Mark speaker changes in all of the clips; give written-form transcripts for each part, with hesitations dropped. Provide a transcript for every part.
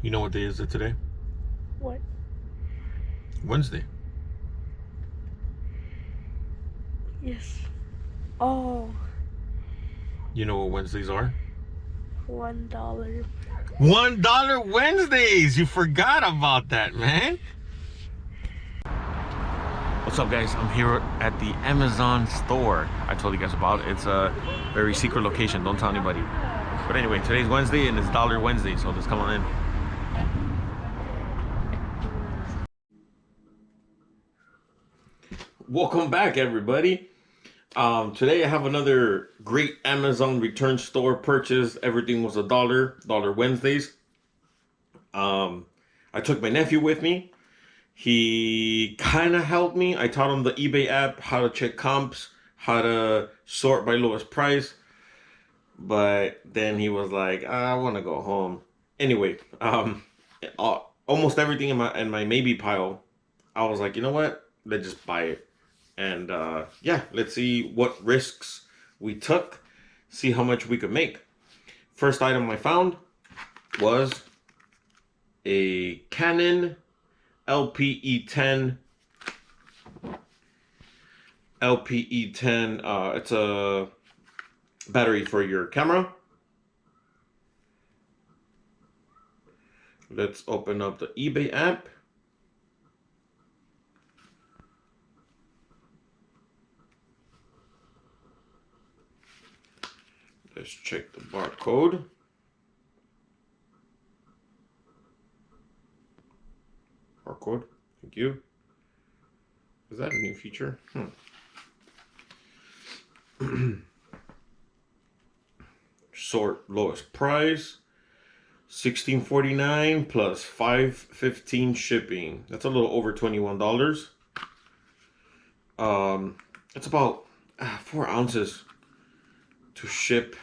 Speaker 1: You know what day is it today?
Speaker 2: What?
Speaker 1: Wednesday.
Speaker 2: Yes. Oh,
Speaker 1: You know what Wednesdays are?
Speaker 2: $1.
Speaker 1: $1 Wednesdays! You forgot about that, man. What's up, guys? I'm here at the Amazon store I told you guys about. It's a very secret location. Don't tell anybody. But anyway, today's Wednesday and it's Dollar Wednesday, so just come on in. Welcome back, everybody. Today I have another great Amazon return store purchase. Everything was $1. Dollar Wednesdays. I took my nephew with me. He kind of helped me. I taught him the eBay app, how to check comps, how to sort by lowest price. But then he was like, I want to go home. Anyway, almost everything in my maybe pile, I was like, you know what? Let's just buy it. And yeah, let's see what risks we took, see how much we could make. First item I found was a Canon LPE10. LPE10, it's a battery for your camera. Let's open up the eBay app. Let's check the barcode. Barcode, thank you. Is that a new feature? Sort lowest price. $16.49 plus $5.15 shipping. That's a little over $21. It's about 4 ounces to ship.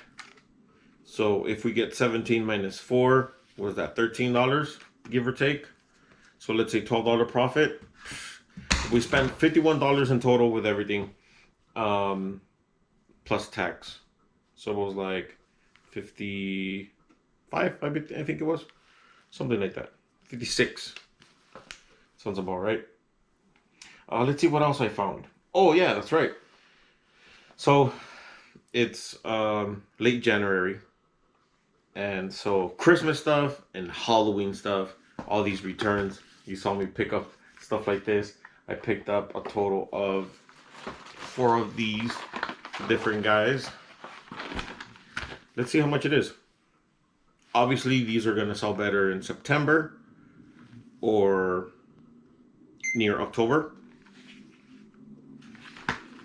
Speaker 1: So if we get 17 minus 4, was that $13, give or take? So let's say $12 profit. We spent $51 in total with everything, plus tax. So it was like 55, I think it was. Something like that. 56. Sounds about right. Let's see what else I found. Oh yeah, that's right. So it's late January. And so Christmas stuff and Halloween stuff, all these returns. You saw me pick up stuff like this. I picked up a total of 4 of these different guys. Let's see how much it is. Obviously, these are going to sell better in September or near October.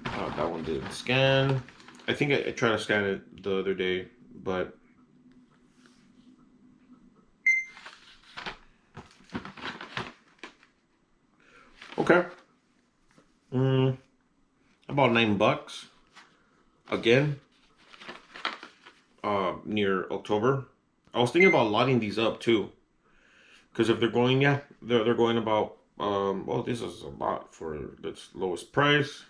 Speaker 1: That one didn't scan. I think I tried to scan it the other day, but okay. About $9 again. Near October. I was thinking about lotting these up too, because if they're going, yeah, they're going about. Well, this is a lot for its lowest price.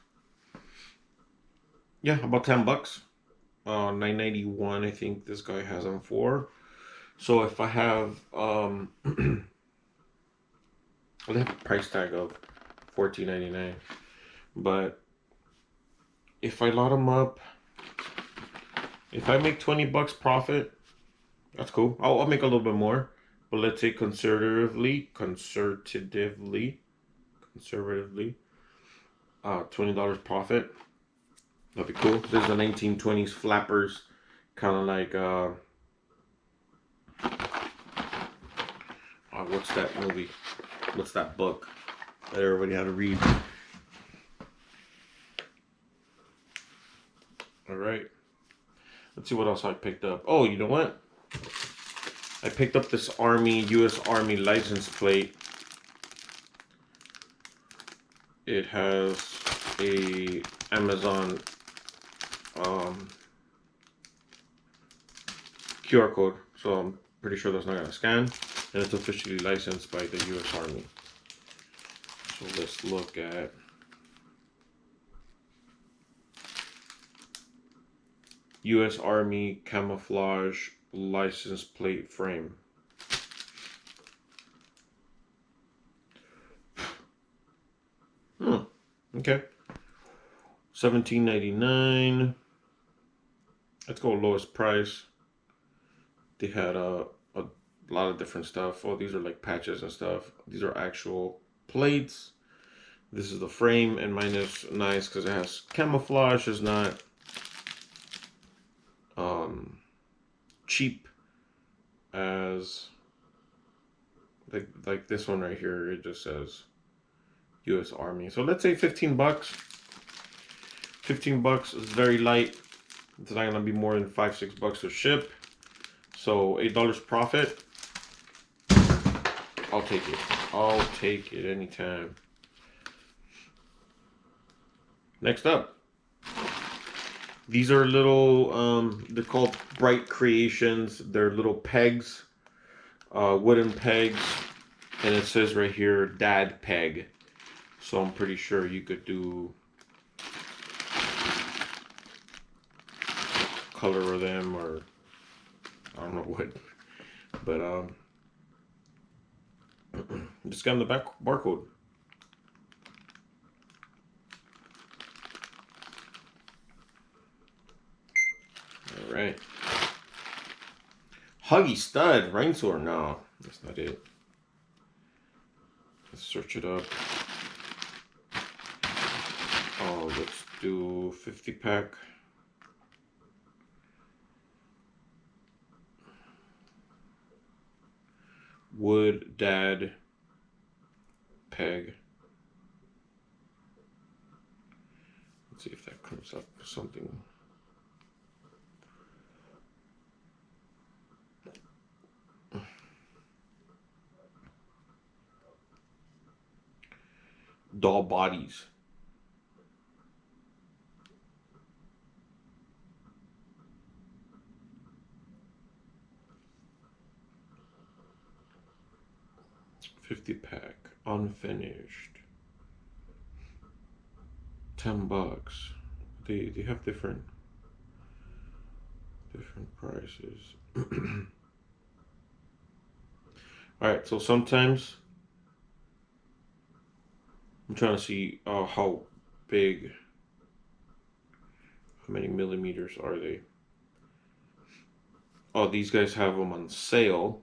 Speaker 1: Yeah, about $10. $9.91. I think this guy has them for. So if I have well, they have a price tag of $14.99, but if I lot them up, if I make $20 profit, that's cool. I'll make a little bit more, but let's say conservatively, $20 profit. That'd be cool. This is the 1920s flappers, kind of like what's that movie? What's that book that everybody had to read? All right. Let's see what else I picked up. Oh, you know what? I picked up this U.S. Army license plate. It has a Amazon QR code, so I'm pretty sure that's not gonna scan, and it's officially licensed by the U.S. Army. So let's look at U.S. Army camouflage license plate frame. Okay. $17.99. Let's go lowest price. They had a lot of different stuff. Oh, these are like patches and stuff. These are actual plates. This is the frame, and mine is nice because it has camouflage. It's not cheap as like this one right here. It just says U.S. Army. So let's say 15 bucks. 15 bucks is very light. It's not gonna be more than $5-6 to ship. So $8 profit. I'll take it. I'll take it anytime. Next up, these are little. They're called Bright Creations. They're little pegs, wooden pegs, and it says right here, Dad Peg. So I'm pretty sure you could color them, or I don't know what, but just got on the back barcode. All right. Huggy Stud Rhinestone. No, that's not it. Let's search it up. Oh, let's do 50 pack. Wood Dad Peg. Let's see if that comes up with something. Doll bodies. $50 pack, unfinished. $10. They have different prices. All right, so sometimes I'm trying to see how big, how many millimeters are they? Oh, these guys have them on sale.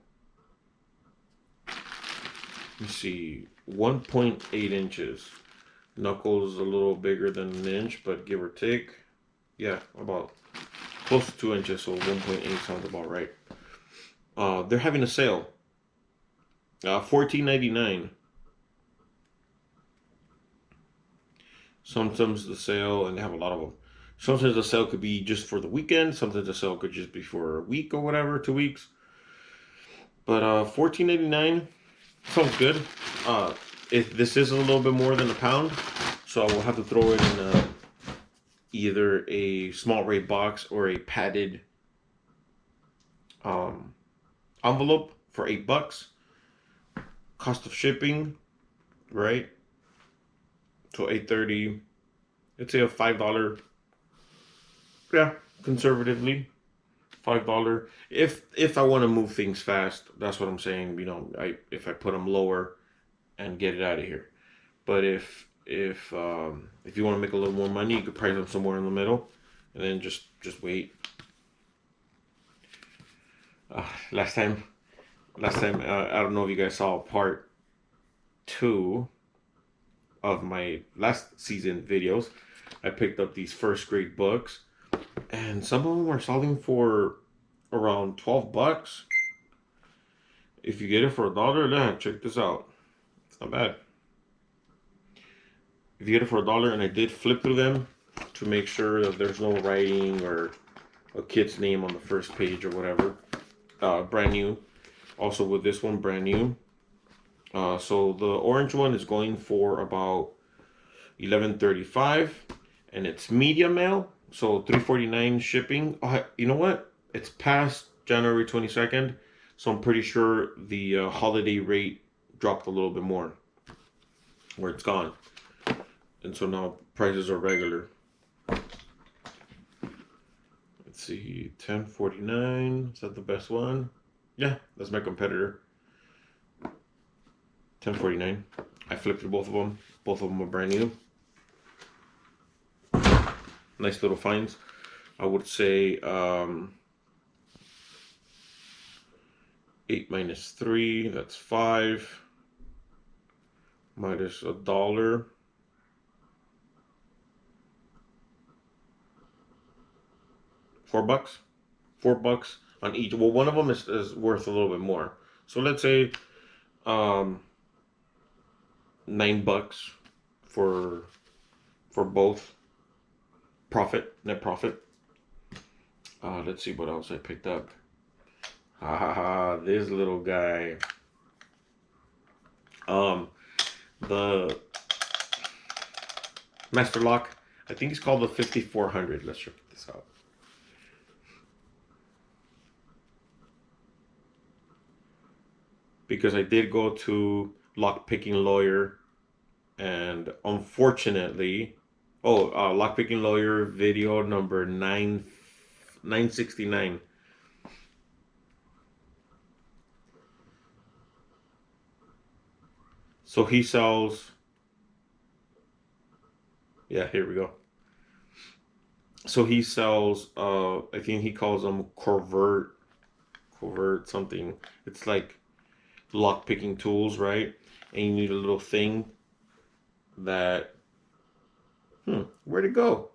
Speaker 1: Let me see, 1.8 inches. Knuckles a little bigger than an inch, but give or take, yeah, about close to 2 inches. So 1.8 sounds about right. They're having a sale. $14.99. Sometimes the sale, and they have a lot of them. Sometimes the sale could be just for the weekend. Sometimes the sale could just be for a week or whatever, 2 weeks. But $14.99 sounds good. This is a little bit more than a pound, so I will have to throw it in either a small rate box or a padded envelope for $8. Cost of shipping, right? So $8.30. Let's say a $5. Yeah, conservatively, $5. If I want to move things fast, that's what I'm saying. You know, if I put them lower and get it out of here. But if you want to make a little more money, you could price them somewhere in the middle, and then just wait. Last time, I don't know if you guys saw part 2 of my last season videos. I picked up these first grade books, and some of them are selling for around $12. If you get it for $1, yeah, check this out. It's not bad. If you get it for $1, and I did flip through them to make sure that there's no writing or a kid's name on the first page or whatever. Brand new. Also with this one, brand new. So the orange one is going for about $11.35, and it's media mail, so $3.49 shipping. You know what? It's past January 22nd, so I'm pretty sure the holiday rate dropped a little bit more, where it's gone, and so now prices are regular. Let's see, $10.49. Is that the best one? Yeah, that's my competitor. $10.49. I flipped through both of them. Both of them are brand new. Nice little finds. I would say 8 minus 3, that's 5. Minus $1. $4. $4 on each. Well, one of them is worth a little bit more. So let's say $9 for both. Net profit. Let's see what else I picked up. Ha ha ha! This little guy. The Master Lock. I think it's called the 5400. Let's check this out. Because I did go to Lockpicking Lawyer, and unfortunately, Lockpicking Lawyer video number 969. So he sells. Yeah, here we go. So he sells. I think he calls them covert something. It's like lock picking tools, right? And you need a little thing that where'd it go?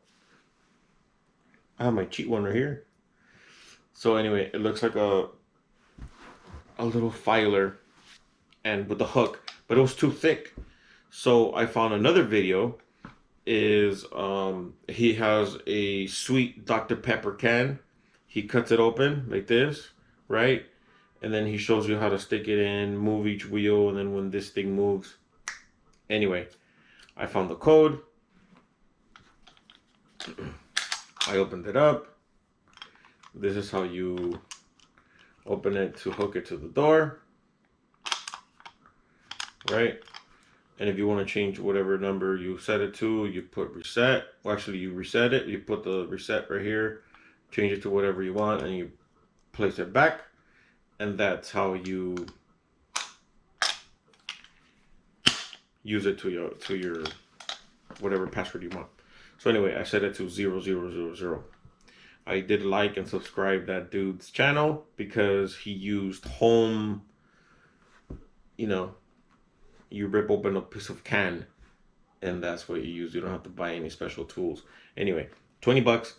Speaker 1: I have my cheat one right here. So anyway, it looks like a little filer and with the hook, but it was too thick. So I found another video is he has a sweet Dr. Pepper can. He cuts it open like this, right? And then he shows you how to stick it in, move each wheel, and then when this thing moves. Anyway, I found the code. I opened it up. This is how you open it to hook it to the door. Right? And if you want to change whatever number you set it to, you put reset. Well, actually, you reset it. You put the reset right here. Change it to whatever you want, and you place it back. And that's how you use it to your whatever password you want. So anyway, I set it to 0000. I did like and subscribe that dude's channel because he used home, you rip open a piece of can and that's what you use. You don't have to buy any special tools. Anyway, $20.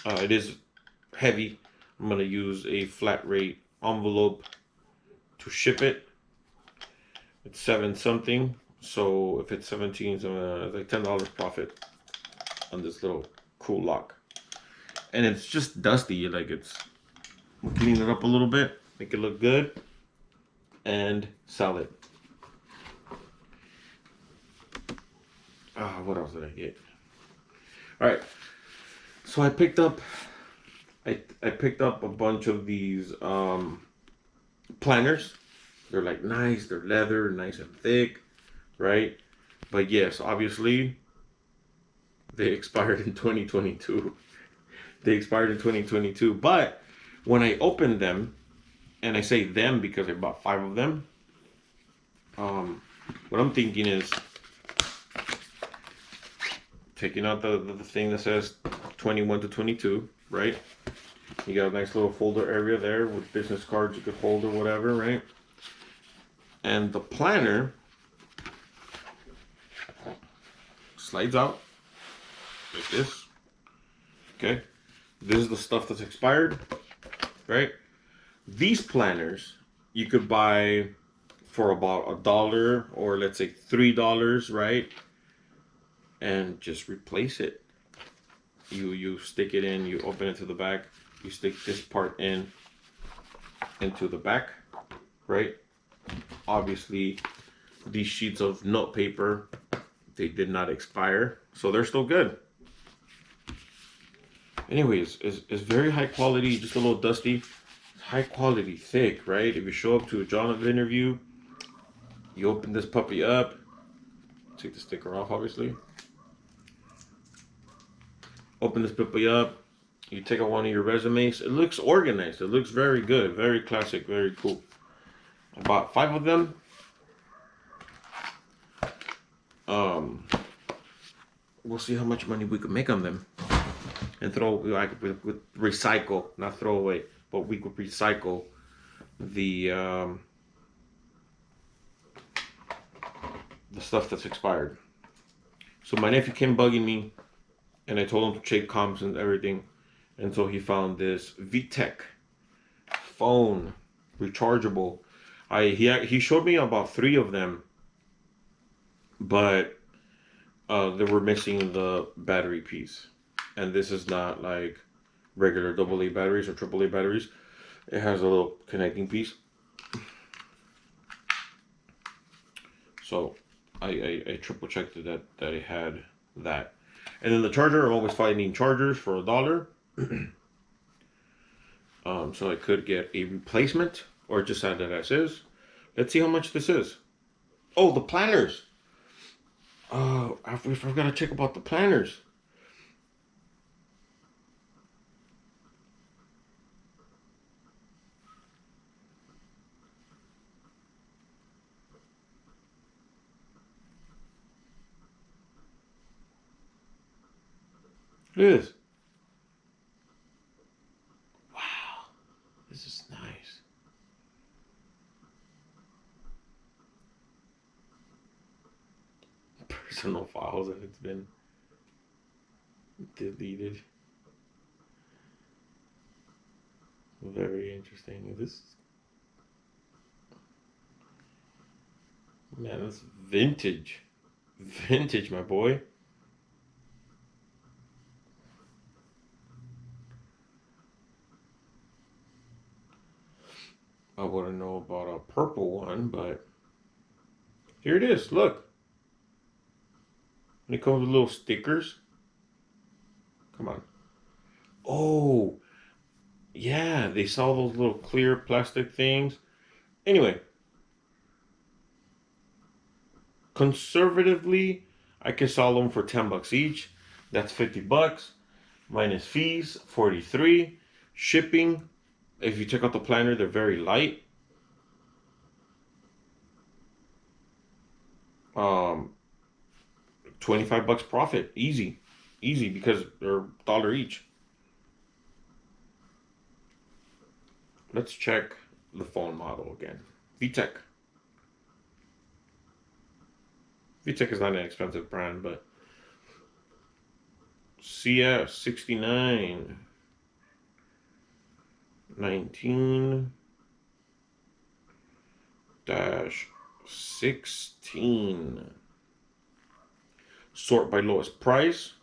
Speaker 1: It is heavy. I'm gonna use a flat rate envelope to ship it. It's 7 something. So if it's 17, it's like $10 profit on this little cool lock. And it's just dusty. We'll clean it up a little bit, make it look good, and sell it. What else did I get? All right. So I picked up a bunch of these planners. They're like nice, they're leather, nice and thick, right? But yes, obviously they expired in 2022. But when I opened them, and I say them because I bought 5 of them, what I'm thinking is taking out the thing that says 21 to 22, right? You got a nice little folder area there with business cards you could hold or whatever, right? And the planner slides out like this. Okay, this is the stuff that's expired, right? These planners you could buy for about $1 or let's say $3, right? And just replace it. You stick it in, you open it to the back, you stick this part into the back, right? Obviously, these sheets of note paper, they did not expire, so they're still good. Anyways, it's very high quality, just a little dusty. High quality, thick, right? If you show up to a job interview, you open this puppy up, take the sticker off, obviously. Open this puppy up, you take out one of your resumes. It looks organized. It looks very good, very classic, very cool. I bought 5 of them. Um, we'll see how much money we can make on them, and throw like with recycle, not throw away, but we could recycle the stuff that's expired. So my nephew came bugging me, and I told him to check comps and everything, and so he found this VTech phone, rechargeable. He showed me about 3 of them, but they were missing the battery piece, and this is not like regular AA batteries or AAA batteries. It has a little connecting piece. So I triple checked that it had that. And then the charger, I'm always finding chargers for $1. So I could get a replacement or just add that as is. Let's see how much this is. Oh, the planners. Oh, I forgot to check about the planners. Look at this. Wow, this is nice. Personal files and it's been deleted. Very interesting. This, man, that's vintage. Vintage, my boy. I wouldn't know about a purple one, but here it is. Look. And it comes with little stickers. Come on. Oh, yeah. They sell those little clear plastic things. Anyway, conservatively, I can sell them for $10 each. That's $50 minus fees, 43. Shipping. If you check out the planner, they're very light. Um, $25 profit, easy, because they're $1 each. Let's check the phone model again. VTech. VTech is not an expensive brand, but CS 69 19 16. Sort by lowest price.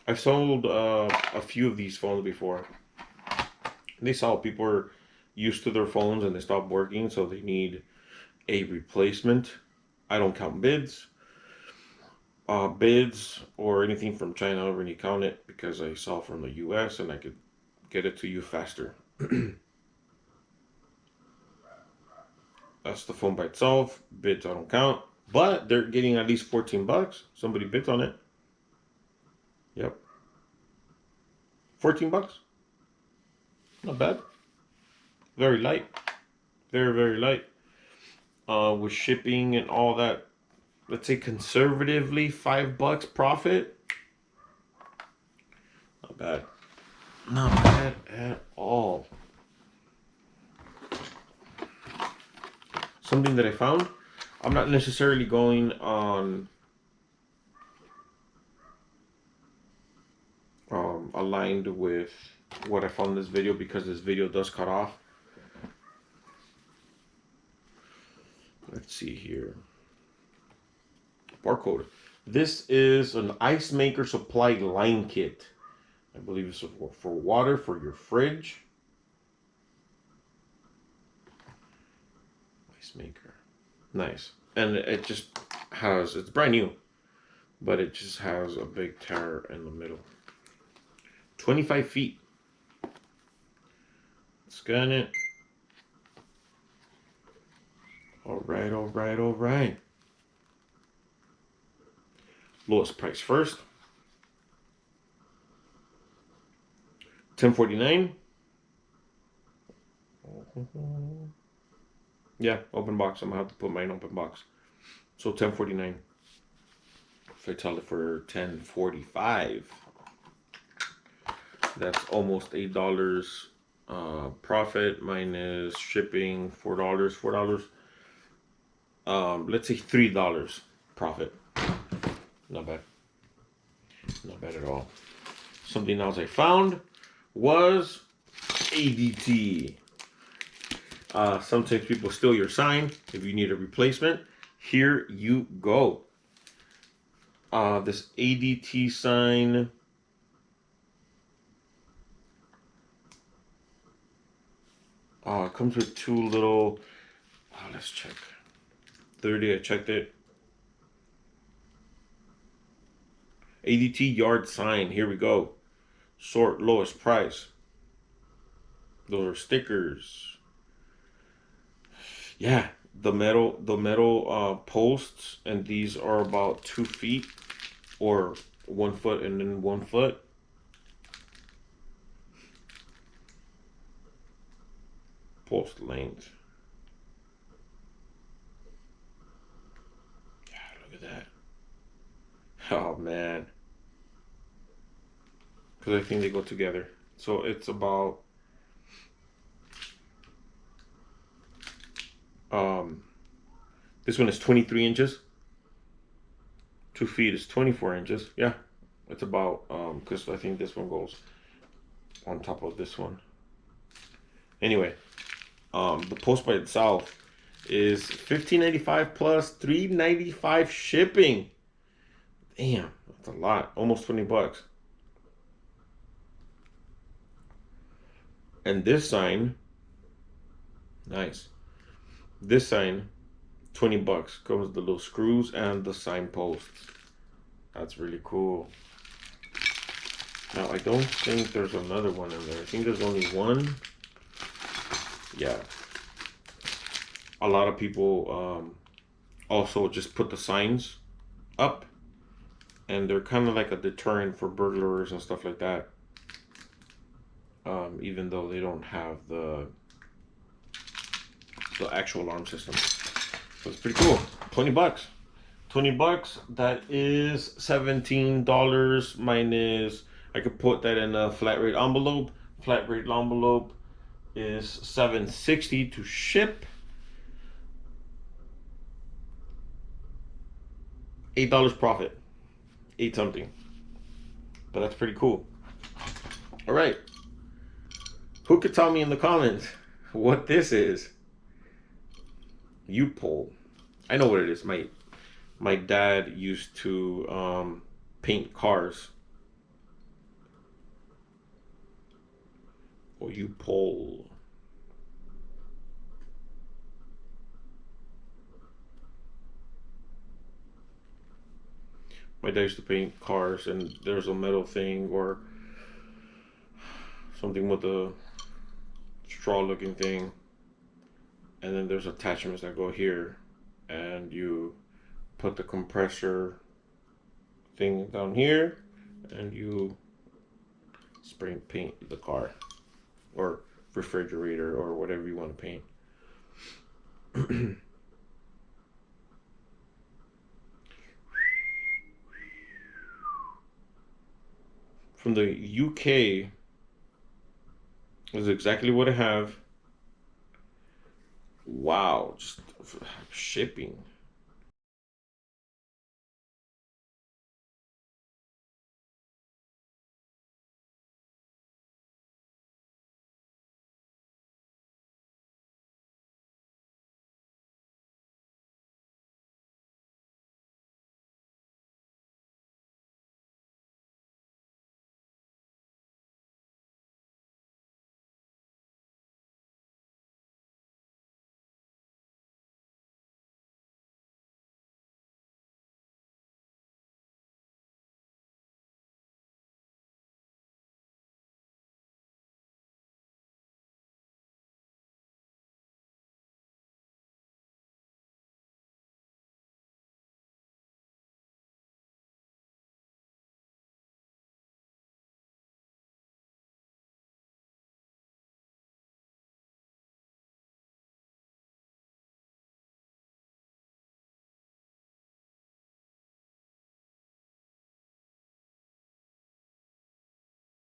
Speaker 1: I've sold a few of these phones before. They saw people are used to their phones and they stopped working, so they need a replacement. I don't count bids. Bids or anything from China, I don't really count it because I sell from the US and I could get it to you faster. That's the phone by itself. Bids I don't count, but they're getting at least $14. Somebody bids on it. Yep. $14. Not bad. Very light. Very, very light. With shipping and all that, let's say conservatively $5 profit. Not bad. Not bad at all. Something that I found. I'm not necessarily going on aligned with what I found in this video because this video does cut off. Let's see here. Barcode. This is an ice maker supply line kit. I believe it's for water for your fridge. Ice maker. Nice. And it just has, it's brand new, but it just has a big tear in the middle. 25 feet. Scan it. All right, all right, all right. Lowest price first. $10.49. Yeah, open box. I'm gonna have to put mine open box. So 10.49. If I tell it for 10.45, that's almost $8 profit minus shipping, $4. $4. Let's say $3 profit. Not bad. Not bad at all. Something else I found was ADT. Sometimes people steal your sign. If you need a replacement, here you go. This ADT sign. It comes with two little. Let's check. 30. I checked it. ADT yard sign. Here we go. Sort lowest price. Those are stickers. Yeah, the metal posts, and these are about 2 feet or 1 foot and then 1 foot. Post length. Yeah, look at that. Oh man. Because I think they go together. So it's about this one is 23 inches. 2 feet is 24 inches. Yeah. It's about because I think this one goes on top of this one. Anyway, the post by itself is $15.95 plus $3.95 shipping. Damn, that's a lot. Almost $20. And this sign, nice. This sign, $20. Comes with the little screws and the sign posts. That's really cool. Now I don't think there's another one in there. I think there's only one. Yeah. A lot of people also just put the signs up, and they're kind of like a deterrent for burglars and stuff like that. Even though they don't have the actual alarm system. So it's pretty cool. $20. $20. That is $17 minus. I could put that in a flat rate envelope. Flat rate envelope is $7.60 to ship. $8 profit. 8 something. But that's pretty cool. All right. Who could tell me in the comments what this is? U-pole. I know what it is. My dad used to paint cars. Or U-pole. My dad used to paint cars, and there's a metal thing or something with a straw-looking thing, and then there's attachments that go here, and you put the compressor thing down here, and you spray paint the car or refrigerator or whatever you want to paint. From the UK is exactly what I have. Wow, just shipping.